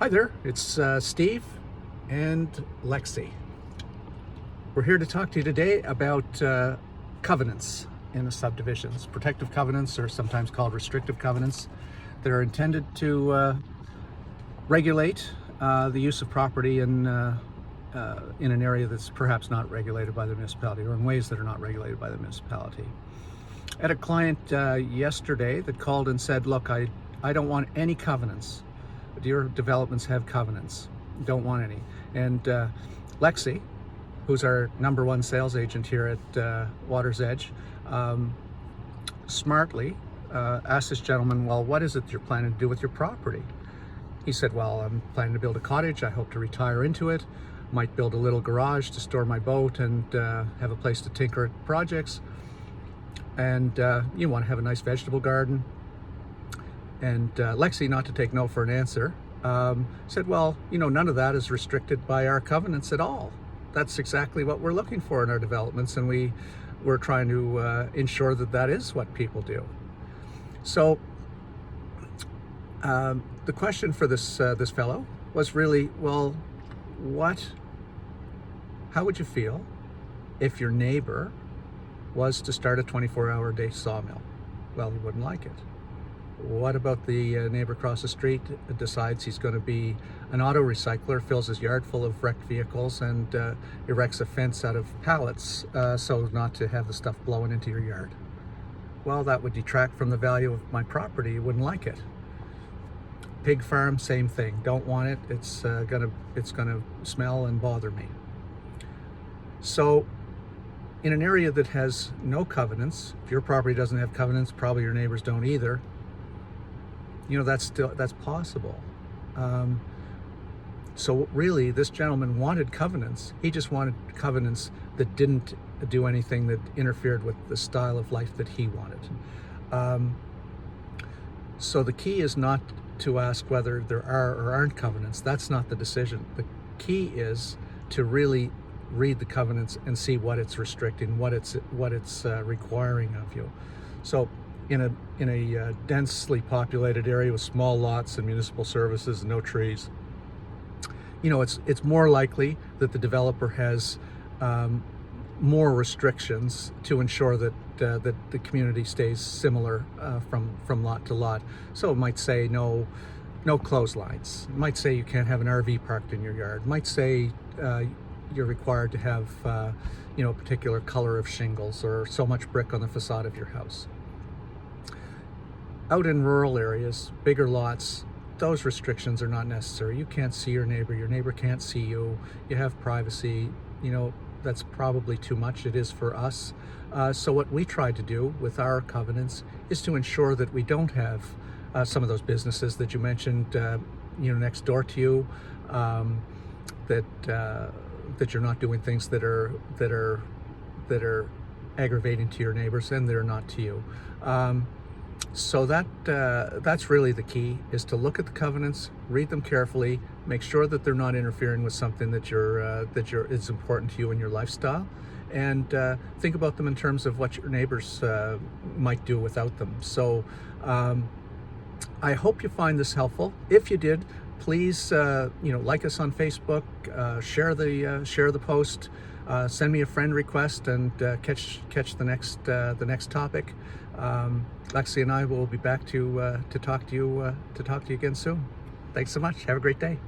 Hi there, it's Steve and Lexie. We're here to talk to you today about covenants in the subdivisions. Protective covenants, or sometimes called restrictive covenants, that are intended to regulate the use of property in an area that's perhaps not regulated by the municipality, or in ways that are not regulated by the municipality. I had a client yesterday that called and said, look, I don't want any covenants. Your developments have covenants. Don't want any. And Lexie, who's our #1 sales agent here at Water's Edge, smartly asked this gentleman, well, what is it you're planning to do with your property? He said, well, I'm planning to build a cottage. I hope to retire into it. Might build a little garage to store my boat and have a place to tinker at projects. And you want to have a nice vegetable garden. And Lexie, not to take no for an answer, said, well, none of that is restricted by our covenants at all. That's exactly what we're looking for in our developments, and we're trying to ensure that that is what people do. So the question for this fellow was really, well, how would you feel if your neighbor was to start a 24-hour-a-day sawmill? Well, he wouldn't like it. What about the neighbor across the street decides he's going to be an auto recycler, fills his yard full of wrecked vehicles, and erects a fence out of pallets so not to have the stuff blowing into your yard? Well, that would detract from the value of my property. You wouldn't like it. Pig farm, same thing. Don't want it. It's gonna smell and bother me. So in an area that has no covenants, if your property doesn't have covenants, probably your neighbors don't either, that's possible. So really, this gentleman wanted covenants. He just wanted covenants that didn't do anything that interfered with the style of life that he wanted. So the key is not to ask whether there are or aren't covenants. That's not the decision. The key is to really read the covenants and see what it's restricting, what it's requiring of you. So in a densely populated area with small lots and municipal services and no trees, it's more likely that the developer has more restrictions to ensure that the community stays similar from lot to lot. So it might say no clotheslines. It might say you can't have an RV parked in your yard. It might say you're required to have a particular color of shingles or so much brick on the facade of your house. Out in rural areas, bigger lots, those restrictions are not necessary. You can't see your neighbor can't see you, you have privacy. That's probably too much. It is for us. So what we try to do with our covenants is to ensure that we don't have some of those businesses that you mentioned next door to you, that you're not doing things that are aggravating to your neighbors, and they're not to you. So that's really the key, is to look at the covenants, read them carefully, make sure that they're not interfering with something that is important to you in your lifestyle, and think about them in terms of what your neighbors might do without them. So I hope you find this helpful. If you did, please like us on Facebook, share the post, send me a friend request, and catch the next topic. Lexie and I will be back to talk to you again soon. Thanks so much. Have a great day.